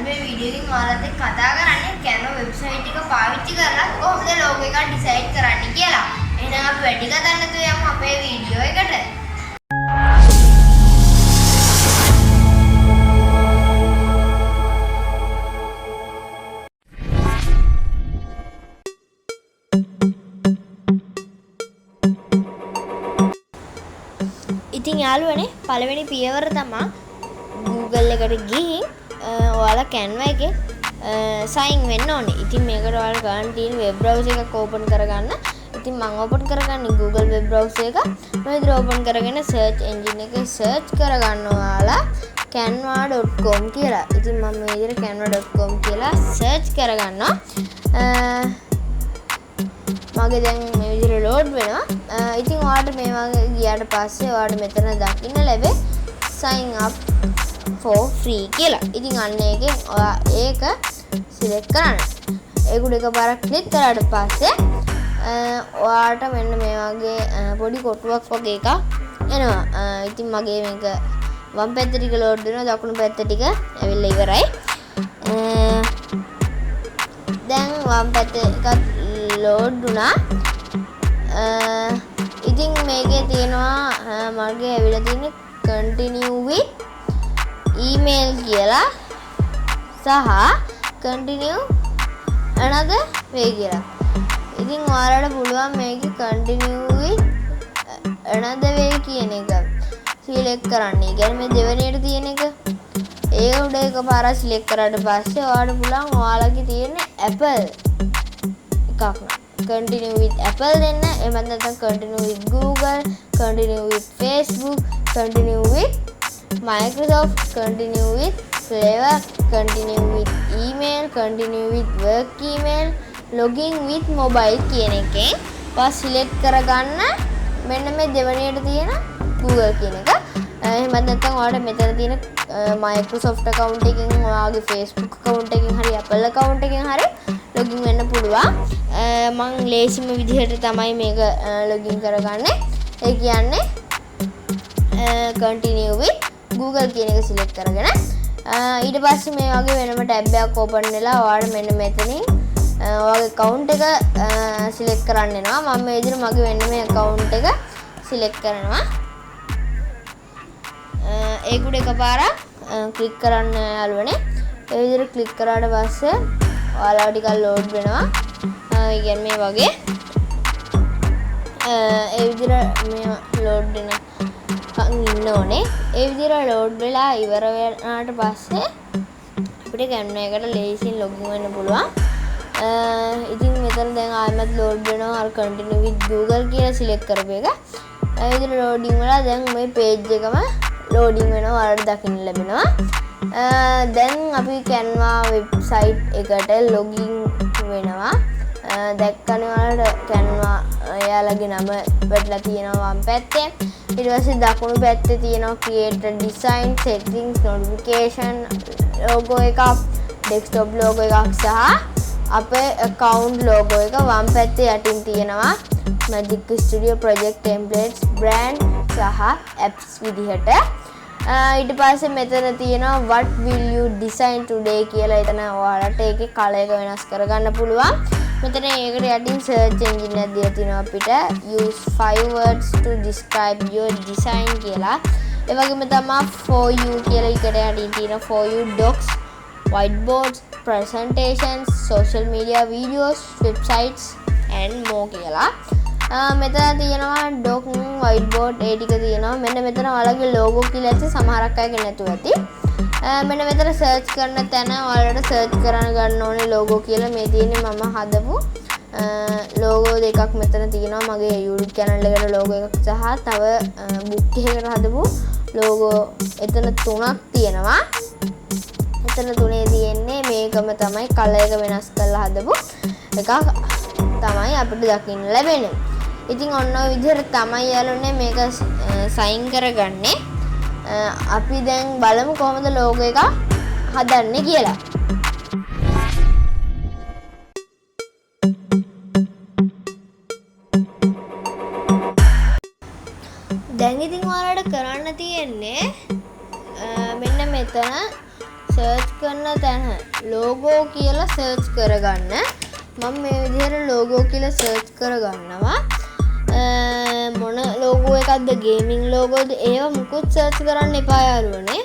මේ වීඩියෝ එකෙන් ඔයාලත් එක්ක කතා කරන්නේ Canva වෙබ්සයිට් එක පාවිච්චි කරලා කොහොමද ලෝගෝ එකක් ඩිසයින් කරන්නේ කියලා. එහෙනම් අපි වැඩි කතා නැතුව යමු අපේ වීඩියෝ එකට. ඉතින් යාළුවනේ පළවෙනි පියවර තමයි Google එකට ගිහින් ඔයාලා Canva එකේ sign වෙන්න ඕනේ. ඉතින් මේකට ඔයාලා ගන්න තියෙන web browser එකක් open කරගන්න. ඉතින් මම open කරගන්නේ Google web browser එක. මම ඉතින් open කරගෙන search engine එකේ search කරගන්න ඔයාලා canva.com කියලා. ඉතින් මම මේ විදිහට canva.com කියලා search කරගන්නවා. මගේ දැන් මේ විදිහට load වෙනවා. ඉතින් ඔයාලට මේ වගේ ගියාට පස්සේ ඔයාලට මෙතන දකින්න ලැබේ sign up for free කියලා. ඉතින් අන්න එකෙන් ඔයා ඒක select කරන්න. ඒකට එකපාරක් click කරාට පස්සේ ඔයාලට මෙන්න මේ වගේ පොඩි කොටුවක් වගේ එකක් එනවා. ඉතින් මගේ මේක වම් පැත්ත ටික load වෙනවා, දකුණු පැත්ත ටික ඇවිල්ලා ඉවරයි. දැන් වම් පැත්ත එකක් load වුණා. ඉතින් මේකේ තියෙනවා මගේ ඇවිල්ලා තියෙන්නේ continue with email කියලා සහ continue another way කියලා. ඉතින් ඔයාලට පුළුවන් මේකේ continue with another way කියන එක select කරන්න. ඒ කියන්නේ මේ දෙවෙනියට තියෙන එක. ඒ උඩ එකපාරක් select කරාට පස්සේ ඔයාලට පුළුවන් ඔයාලගේ තියෙන Apple එකක් continue with Apple දෙන්න. එහෙම නැත්නම් continue with Google, continue with Facebook, continue with Microsoft, continue with Flavor, continue with email, continue with work email, login with mobile කියන එකෙන් පස් select කරගන්න මෙන්න මේ දෙවෙනියට තියෙන Google කියන එක. එහෙම නැත්නම් ඔයාලට මෙතන තියෙන Microsoft account එකකින් ඔයාගේ Facebook account එකකින් හරි Apple account එකකින් හරි login වෙන්න පුළුවන්. මම ලේසිම විදිහට තමයි මේක login කරගන්නේ. ඒ කියන්නේ continue with Google කියන එක select කරගෙන ඊට පස්සේ මේ වගේ වෙනම tab එකක් open වෙලා ඔයාලට මෙන්න මෙතනින් ඔයාගේ account එක select කරන්න එනවා. මම මේ විදිහට මගේ වෙන්න මේ account එක select කරනවා. ඒකට එකපාරක් click කරන්න යාළුවනේ. ඒ විදිහට click කරාට පස්සේ ඔයාලා ටිකක් load වෙනවා. ඒ කියන්නේ මේ වගේ ඒ විදිහට මේ load වෙන ඉන්න ඕනේ. ඒ විදිහට load වෙලා ඉවර වුණාට පස්සේ අපිට Canva එකට ලේසියෙන් login වෙන්න පුළුවන්. ඉතින් මෙතන දැන් ආයෙත් load වෙනවා අර continue with Google කියලා select කරපු එක. ඒ විදිහට loading වෙලා දැන් මේ page එකම loading වෙනවා ඔයාලට දකින්න ලැබෙනවා. දැන් අපි Canva website එකට login වෙනවා. දැක්කනේ ඔයාලට Canva එයාලගේ නම වැටලා තියෙනවා වම් පැත්තේ. ඊට පස්සේ දකුණු පැත්තේ තියෙනවා create design settings notification logo එකක්, desktop logo එකක් සහ අපේ account logo එක වම් පැත්තේ යටින් තියෙනවා Magic Studio project templates brand සහ apps විදිහට. ඊට පස්සේ මෙතන තියෙනවා what will you design today කියලා. එතන ඔයාලට ඒකේ color එක වෙනස් කරගන්න පුළුවන්. මෙතන ඒකට යටින් search engine එකක් දීලා තිනවා අපිට use 5 words to describe your design කියලා. ඒ වගේම තමයි for you කියලා එකට යටින් තියෙන for you docs, whiteboards, presentations, social media videos, websites and more කියලා. මෙතන තියෙනවා doc, whiteboard ඒ ටික තියෙනවා. මෙන්න මෙතන ඔයාලගේ logo කියලා ඇති, සමහරක් අයගේ නැතුව ඇති. මෙන්න මෙතන search කරන තැන ඔයාලට search කරන්න ගන්න ඕනේ logo කියලා. මේ තියෙන්නේ මම හදපු logo දෙකක් මෙතන තියෙනවා. මගේ YouTube channel එකට logo එකක් සහ තව book එකකට හදපු logo එතන තුනක් තියෙනවා. එතන තුනේ තියෙන්නේ මේකම තමයි color එක වෙනස් කරලා හදපු එකක් තමයි අපිට දකින්න ලැබෙන්නේ. ඉතින් ඔන්න ඔය විදිහට තමයි යාළුවනේ මේක sign කරගන්නේ. අපි දැන් බලමු කොහොමද logo එක හදන්නේ කියලා. දැන් ඉතින් ඔයාලට කරන්න තියෙන්නේ මෙන්න මෙතන සර්ච් කරන තැන ලෝගෝ කියලා සර්ච් කරගන්න. මම මේ විදිහට ලෝගෝ කියලා සර්ච් කරගන්නවා. මොන ලෝගෝ එකක්ද ගේමින් ලෝගෝද ඒව මුකුත් සර්ච් කරන්න එපා යාළුවනේ.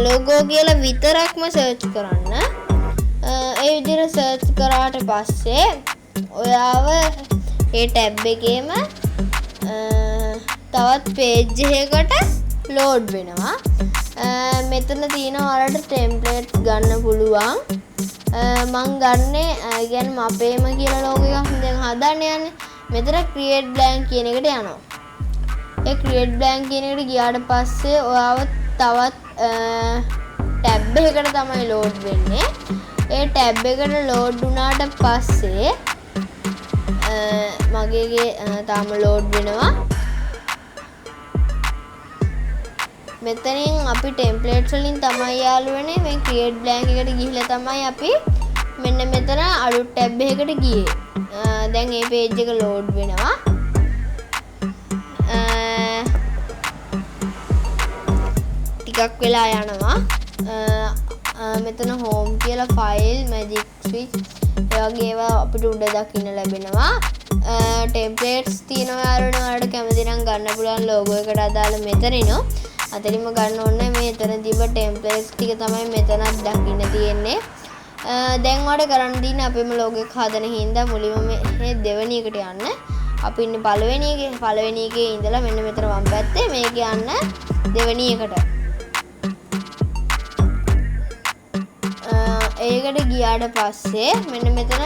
ලෝගෝ කියලා විතරක්ම සර්ච් කරන්න. ඒ විදිහට සර්ච් කරාට පස්සේ ඔයාව ඒ ටැබ් එකේම තවත් පේජ් එකකට ලෝඩ් වෙනවා. මෙතන තියෙනවා ඔයාලට ටෙම්ප්ලේට්ස් ගන්න පුළුවන්. මං ගන්නේ කියන්නේ අපේම කියලා ලෝගෝ එකක් දැන් හදන්න යන්නේ. මෙතන create blank කියන එකට යනවා. ඒ create blank කියන එකට ගියාට පස්සේ ඔයාව තවත් ටැබ් එකකට තමයි ලෝඩ් වෙන්නේ. ඒ ටැබ් එකට ලෝඩ් වුණාට පස්සේ මගේගේ තාම ලෝඩ් වෙනවා. මෙතනින් අපි ටෙම්ප්ලේට්ස් වලින් තමයි යාළුවනේ මේ create blank එකට ගිහිල්ලා තමයි අපි මෙන්න මෙතන අලුත් ටැබ් එකකට ගියේ. දැන් මේ page එක load වෙනවා. ටිකක් වෙලා යනවා. මෙතන home කියලා file magic switch ඒ වගේ ඒවා අපිට උඩ දකින්න ලැබෙනවා. templates තියෙනවා යාළුවනේ ඔයාලට කැමති නම් ගන්න පුළුවන් logo එකට අදාළ මෙතනිනෝ. අතරින්ම ගන්න ඕනේ මෙතන තිබ්බ templates ටික තමයි මෙතනත් දකින්න තියෙන්නේ. දැන් ඔයාලට කරන්න තියෙන්නේ අපේම ලෝගෝ එක හදන හින්දා මුලින්ම මේ දෙවෙනි එකට යන්න. අපි ඉන්නේ පළවෙනි එකේ ඉඳලා මෙන්න මෙතන වම් පැත්තේ මේක යන්න දෙවෙනි එකට. ඒකට ගියාට පස්සේ මෙන්න මෙතන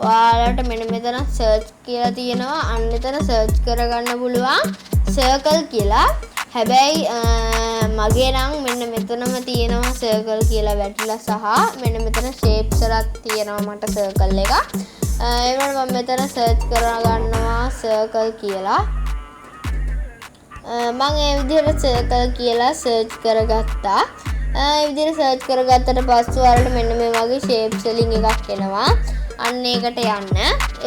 ඔයාලට මෙන්න මෙතන search කියලා තියෙනවා. අන්න එතන search කරගන්න පුළුවන් circle කියලා. හැබැයි මගේ නම් මෙන්න මෙතනම තියෙනවා circle කියලා වැටිලා සහ මෙන්න මෙතන shapes එකක් තියෙනවා මට circle එක. ඒකට මම මෙතන search කරගන්නවා circle කියලා. මම ඒ විදිහට circle කියලා search කරගත්තා. ඒ විදිහට search කරගත්තට පස්සේ ඔයාලට මෙන්න මේ වගේ shapes වලින් එකක් එනවා. අන්න ඒකට යන්න.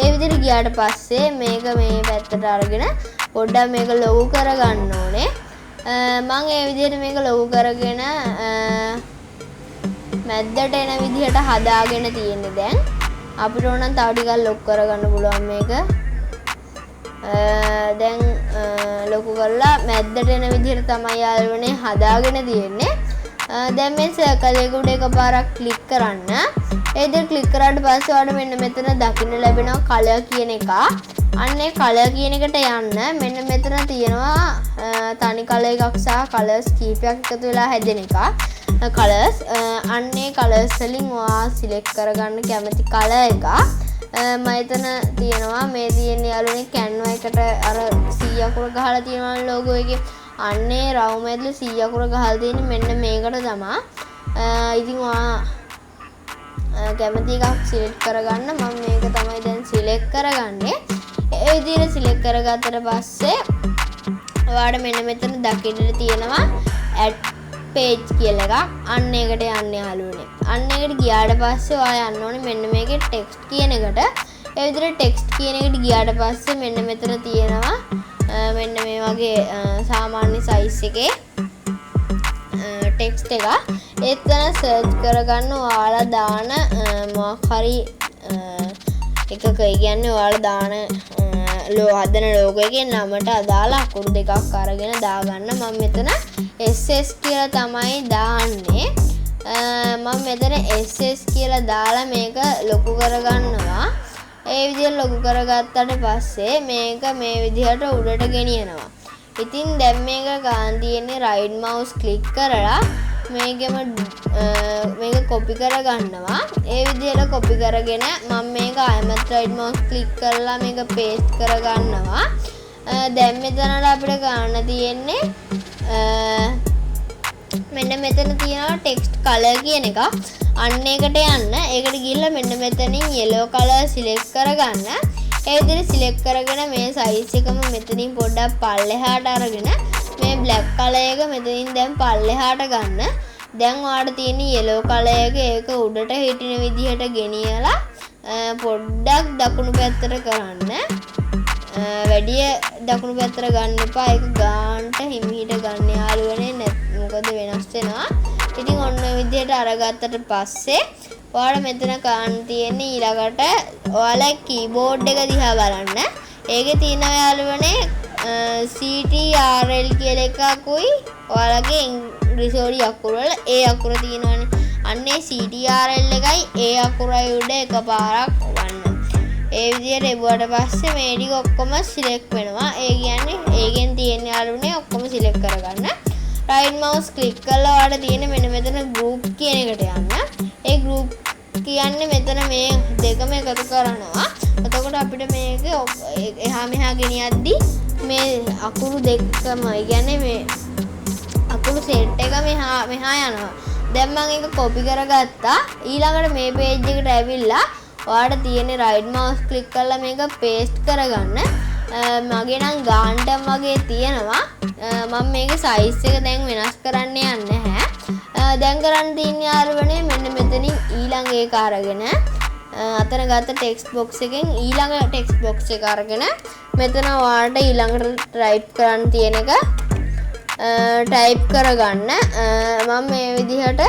ඒ විදිහට ගියාට පස්සේ මේක මේ පැත්තට අරගෙන පොඩ්ඩක් මේක ලොකු කරගන්න ඕනේ. මම ඒ විදිහට මේක ලොකු කරගෙන මැද්දට එන විදිහට හදාගෙන තියෙන්නේ දැන්. අපිට ඕන නම් තව ටිකක් ලොකු කරගන්න පුළුවන් මේක. දැන් ලොකු කරලා මැද්දට එන විදිහට තමයි යාළුවනේ හදාගෙන තියෙන්නේ. දැන් මේ සර්කල් එක උඩ එකපාරක් ක්ලික් කරන්න. ඒ විදිහට ක්ලික් කරාට පස්සේ ඔයාලට මෙන්න මෙතන දකින්න ලැබෙනවා කලර් කියන එක. අන්නේ කලර් කියන එකට යන්න. මෙන්න මෙතන තියෙනවා තනි කලර් එකක් සහ කලර්ස් කීපයක් එකතු වෙලා හැදෙන එක. කලර්ස් අන්නේ කලර්ස් වලින් ඔයා සිලෙක්ට් කරගන්න කැමති කලර් එක. මම එතන තියෙනවා මේ තියෙන යාළුවනේ Canva එකට අර 100 අකුර ගහලා තියෙනවා ලෝගෝ එකේ. අන්නේ රවුම ඇතුලේ 100 අකුර ගහලා තියෙන්නේ මෙන්න මේකට තමයි. ඉතින් ඔයා කැමති එකක් සිලෙක්ට් කරගන්න. මම මේක තමයි දැන් සිලෙක්ට් කරගන්නේ. ඒ විදිහට සිලෙක්ට් කරගත්තට පස්සේ ඔයාලට මෙන්න මෙතන දකින්න තියෙනවා add page කියලා එකක්. අන්න ඒකට යන්න යාළුවනේ. අන්න ඒකට ගියාට පස්සේ ඔයා යන්න ඕනේ මෙන්න මේකේ text කියන එකට. ඒ විදිහට text කියන එකට ගියාට පස්සේ මෙන්න මෙතන තියෙනවා මෙන්න මේ වගේ සාමාන්‍ය size එකේ text එක. එතන search කරගන්න ඔයාලා දාන මොකක් හරි එකක ඒ කියන්නේ ඔයාලා දාන හදන ලෝගෝ එකේ නමට අදාළ අකුරු දෙකක් අරගෙන දාගන්න. මම මෙතන SS කියලා තමයි දාන්නේ. මම මෙතන SS කියලා දාලා මේක ලොකු කරගන්නවා. ඒ විදිහට ලොකු කරගත්තට පස්සේ මේක මේ විදිහට උඩට ගෙනියනවා. ඉතින් දැන් මේක ගන්න තියෙන්නේ right mouse click කරලා මේකෙම මේක copy කරගන්නවා. ඒ විදිහට copy කරගෙන මම මේක ආයමත් right mouse click කරලා මේක paste කරගන්නවා. දැන් මෙතනට අපිට ගන්න තියෙන්නේ මෙන්න මෙතන තියෙනවා text color කියන එක. අන්න ඒකට යන්න. ඒකට ගිහිල්ලා මෙන්න මෙතනින් yellow color select කරගන්න. ඒ විදිහට select කරගෙන මේ size එකම මෙතනින් පොඩ්ඩක් පල්ලෙහාට අරගෙන මේ black color එක මෙතනින් දැන් පල්ලෙහාට ගන්න. දැන් ඔයාලට තියෙන yellow color එක ඒක උඩට හිටින විදිහට ගෙනියලා පොඩ්ඩක් දකුණු පැත්තට කරන්න. වැඩි දකුණු පැත්තට ගන්න එපා. ඒක ගන්නට හිමීට ගන්න යාළුවනේ. මොකද වෙනස් වෙනවා. ඉතින් ඔන්න ඔය විදිහට අරගත්තට පස්සේ ඔයාලා මෙතන ගන්න තියෙන්නේ ඊළඟට ඔයාලා කීබෝඩ් එක දිහා බලන්න. ඒකේ තියෙනවා යාළුවනේ CTRL කියලා එකකුයි ඔයාලගේ ඉංග්‍රීසි අකුර වල ඒ අකුර තියෙනවනේ. අන්නේ CTRL එකයි ඒ අකුරයි උඩ එකපාරක් වන්න. ඒ විදිහට එබුවට පස්සේ මේ ටික ඔක්කොම සිලෙක්ට් වෙනවා. ඒ කියන්නේ ඒකෙන් තියෙන යාළුවනේ ඔක්කොම සිලෙක්ට් කරගන්න. right mouse click කරලා ඔයාලට තියෙන මෙන්න මෙතන group කියන එකට යන්න. ඒ group කියන්නේ මෙතන මේ දෙකම එකතු කරනවා. එතකොට අපිට මේක එහා මෙහා ගෙනියද්දි මේ අකුරු දෙකම කියන්නේ මේ අකුරු සෙට් එක මෙහා යනවා. දැන් මම ඒක කොපි කරගත්තා. ඊළඟට මේ page එකට ඇවිල්ලා ඔයාලට තියෙන right mouse click කරලා මේක paste කරගන්න. මගේ නම් ගාන්ටම් වගේ තියෙනවා. මම මේකේ size එක දැන් වෙනස් කරන්න යන්නේ නැහැ. දැන් කරන්න තියෙන්නේ යාළුවනේ මෙන්න මෙතනින් ඊළඟ ඒක අරගෙන අතන ගත්ත ටෙක්ස්ට් බොක්ස් එකෙන් ඊළඟ ටෙක්ස්ට් බොක්ස් එක අරගෙන මෙතන ඔයාලට ඊළඟට ටයිප් කරන්න තියෙන එක ටයිප් කරගන්න. මම මේ විදිහට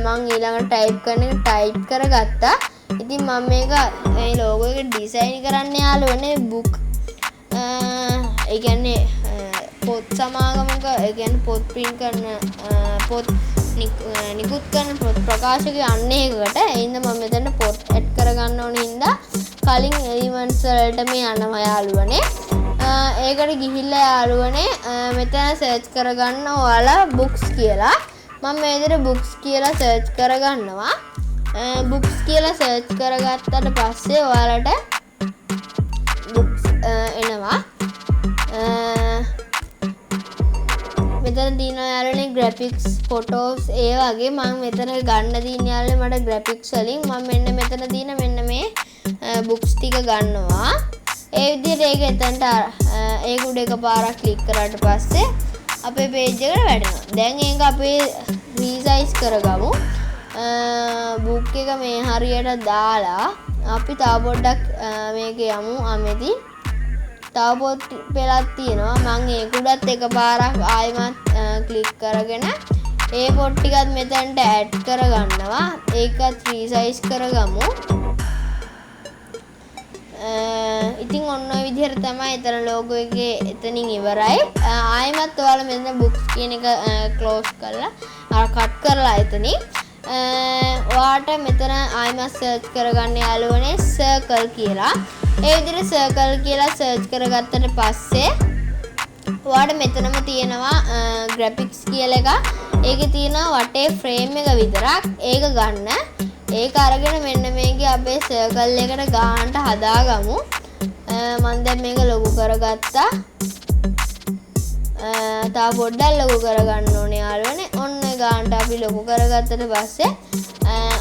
මම ඊළඟට ටයිප් කරන එක ටයිප් කරගත්තා. ඉතින් මම මේක මේ ලෝගෝ එක ඩිසයින් කරන්න යාළුවනේ බුක් ඒ කියන්නේ පොත් සමාගමක ඒ කියන්නේ පොත් print කරන පොත් නිකුත් කරන පොත් ප්‍රකාශක යන්නේ එකට. ඒ හින්දා මම මෙතන පොත් ඇඩ් කරගන්න ඕන හින්දා කලින් එලිමන්ට්ස් වලට මේ යනවා යාළුවනේ. ඒකට ගිහිල්ලා යාළුවනේ මෙතන සර්ච් කරගන්න ඔයාලා books කියලා. මම මේ විදිහට books කියලා සර්ච් කරගන්නවා. books කියලා සර්ච් කරගත්තට පස්සේ ඔයාලට books එනවා. මෙතන තියෙනවා යාළුවනේ graphics photos ඒ වගේ මම මෙතන ගන්න තියෙන යාළුවනේ මට graphics වලින් මම මෙන්න මෙතන තියෙන මෙන්න මේ books ටික ගන්නවා. ඒ විදිහට ඒක එතනට ඒක උඩ එකපාරක් ක්ලික් කරාට පස්සේ අපේ page එකට වැටෙනවා. දැන් ඒක අපි resize කරගමු. book එක මේ හරියට දාලා අපි තව පොඩ්ඩක් මේක යමු අමෙදි. තව පොත් පෙළක් තියෙනවා. මම ඒක උඩත් එකපාරක් ආයෙමත් ක්ලික් කරගෙන ඒ පොත් ටිකත් මෙතනට ඇඩ් කරගන්නවා. ඒකත් resize කරගමු. ඉතින් ඔන්න ඔය විදිහට තමයි එතන ලෝගෝ එකේ එතනින් ඉවරයි. ආයෙමත් ඔයාලා මෙතන books කියන එක close කරලා කට් කරලා එතනින් ඔයාට මෙතන ආයෙමත් search කරගන්න යාළුවනේ circle කියලා. ඒ විදිහට circle කියලා search කරගත්තට පස්සේ ඔයාට මෙතනම තියෙනවා graphics කියලා එක. ඒකේ තියෙනවා වටේ frame එක විතරක්. ඒක ගන්න. ඒක අරගෙන මෙන්න මේකේ අපේ circle එකට ගානට හදාගමු. මම දැන් මේක ලොකු කරගත්තා. තව පොඩ්ඩක් ලොකු කරගන්න ඕනේ යාළුවනේ. ඔන්න ගානට අපි ලොකු කරගත්තට පස්සේ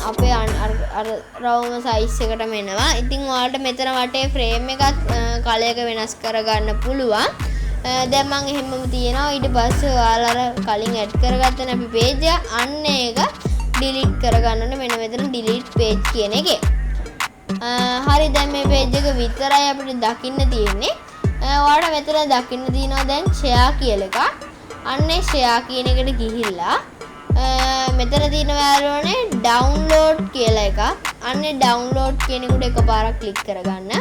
අපේ අර රවුම size එකටම එනවා. ඉතින් ඔයාලට මෙතන වටේ frame එකත් කලයක වෙනස් කරගන්න පුළුවන්. දැන් මම එහෙමම තියනවා. ඊට පස්සේ ඔයාලා අර කලින් ඇඩ් කරගත්තනේ අපි page එක අන්න ඒක delete කරගන්න ඕනේ මෙන්න මෙතන delete page කියන එකේ. හරි දැන් මේ page එක විතරයි අපිට දකින්න තියෙන්නේ. ඔයාලට මෙතන දකින්න තියෙනවා දැන් share කියලා එකක්. අන්නේ share කියන එකට ගිහිල්ලා මෙතන තියෙනවා යාළුවනේ download කියලා එකක්. අන්නේ download කියන එකට එකපාරක් ක්ලික් කරගන්න.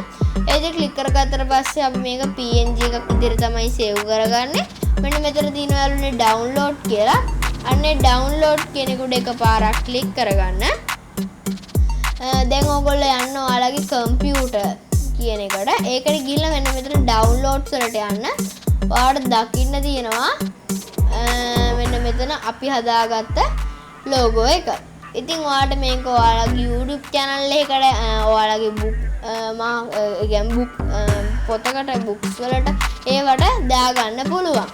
ඒක ක්ලික් කරගත්තට පස්සේ අපි මේක PNG එකක් විදිහට තමයි save කරගන්නේ. මෙන්න මෙතන තියෙනවා යාළුවනේ download කියලා. අන්නේ download කියන එකට එකපාරක් ක්ලික් කරගන්න. දැන් ඕගොල්ලෝ යන්න ඔයාලගේ computer කියන එකට. ඒකට ගිහිල්ලා මෙන්න මෙතන downloads වලට යන්න. ඔයාලට දකින්න තියෙනවා මෙන්න මෙතන අපි හදාගත්ත logo එක. ඉතින් ඔයාලට මේක ඔයාලගේ YouTube channel එකකට ඔයාලගේ book book පොතකට books වලට ඒවට දාගන්න පුළුවන්.